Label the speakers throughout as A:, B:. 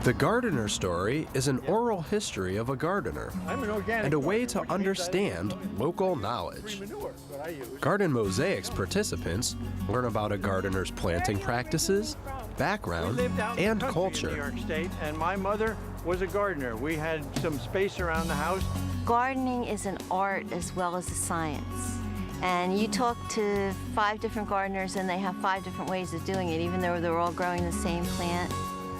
A: The gardener story is an oral history of a gardener and a way to understand local knowledge. Garden Mosaics participants learn about a gardener's planting practices, background, and culture.
B: New York State, and my mother was a gardener. We had some space around the house.
C: Gardening is an art as well as a science. And you talk to 5 different gardeners and they have 5 different ways of doing it, even though they're all growing the same plant.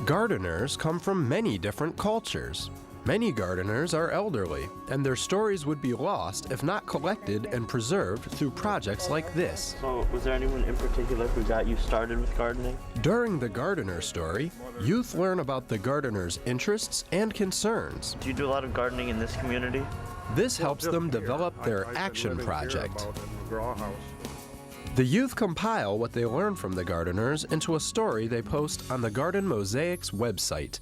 A: Gardeners come from many different cultures. Many gardeners are elderly, and their stories would be lost if not collected and preserved through projects like this.
D: So, was there anyone in particular who got you started with gardening?
A: During the gardener story, youth learn about the gardener's interests and concerns.
D: Do you do a lot of gardening in this community?
A: This helps them develop their action project. The youth compile what they learn from the gardeners into a story they post on the Garden Mosaics website.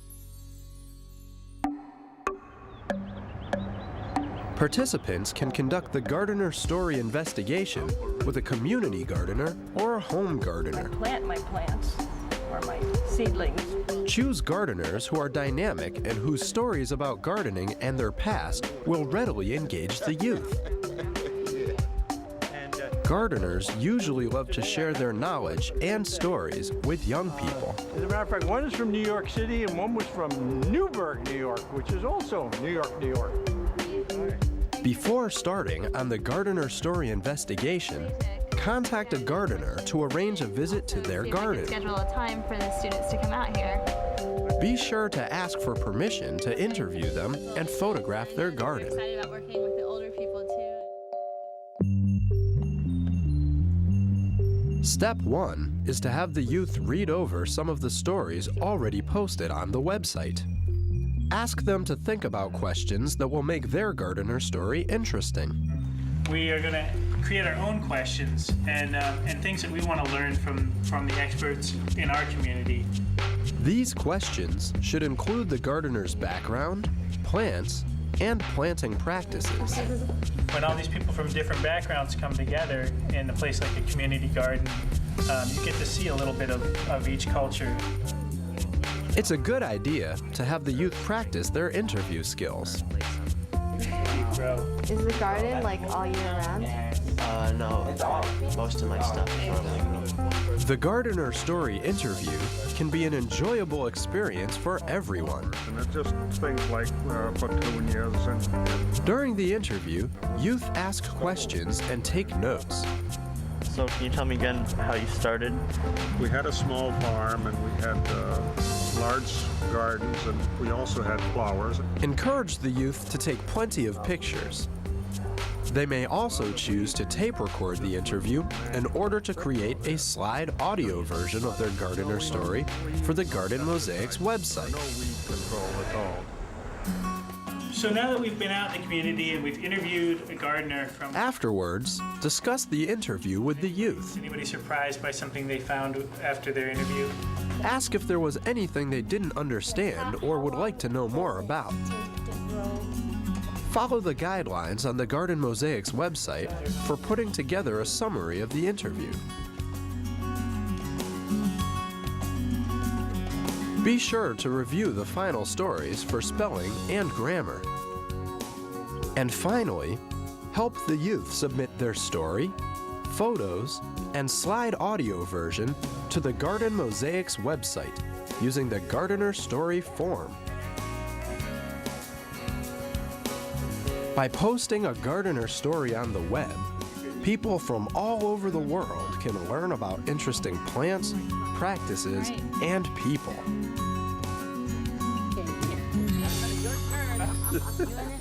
A: Participants can conduct the gardener story investigation with a community gardener or a home gardener.
E: Plant my plants or my seedlings.
A: Choose gardeners who are dynamic and whose stories about gardening and their past will readily engage the youth. Gardeners usually love to share their knowledge and stories with young people.
B: As a matter of fact, one is from New York City and one was from Newburgh, New York, which is also New York, New York.
A: Before starting on the gardener story investigation, contact a gardener to arrange a visit to their garden.
F: Schedule a time for the students to come out here.
A: Be sure to ask for permission to interview them and photograph their garden.
F: I'm excited about working with the older people too.
A: Step 1 is to have the youth read over some of the stories already posted on the website. Ask them to think about questions that will make their gardener story interesting.
G: We are going to create our own questions and things that we want to learn from the experts in our community.
A: These questions should include the gardener's background, plants, and planting practices.
G: When all these people from different backgrounds come together in a place like a community garden, you get to see a little bit of each culture.
A: It's a good idea to have the youth practice their interview skills.
H: Is the garden like all year round?
D: No, most of my stuff is
A: The gardener story interview can be an enjoyable experience for everyone.
I: And it's just things like petunias and...
A: During the interview, youth ask questions and take notes.
D: So can you tell me again how you started?
I: We had a small farm and we had large gardens and we also had flowers.
A: Encourage the youth to take plenty of pictures. They may also choose to tape record the interview in order to create a slide audio version of their gardener story for the Garden Mosaics website.
I: No weed control at all.
G: So now that we've been out in the community and we've interviewed a gardener from...
A: Afterwards, discuss the interview with the youth.
G: Anybody surprised by something they found after their interview?
A: Ask if there was anything they didn't understand or would like to know more about. Follow the guidelines on the Garden Mosaics website for putting together a summary of the interview. Be sure to review the final stories for spelling and grammar. And finally, help the youth submit their story, photos, and slide audio version to the Garden Mosaics website using the Gardener Story form. By posting a gardener story on the web, people from all over the world can learn about interesting plants, practices, and people.
C: Okay.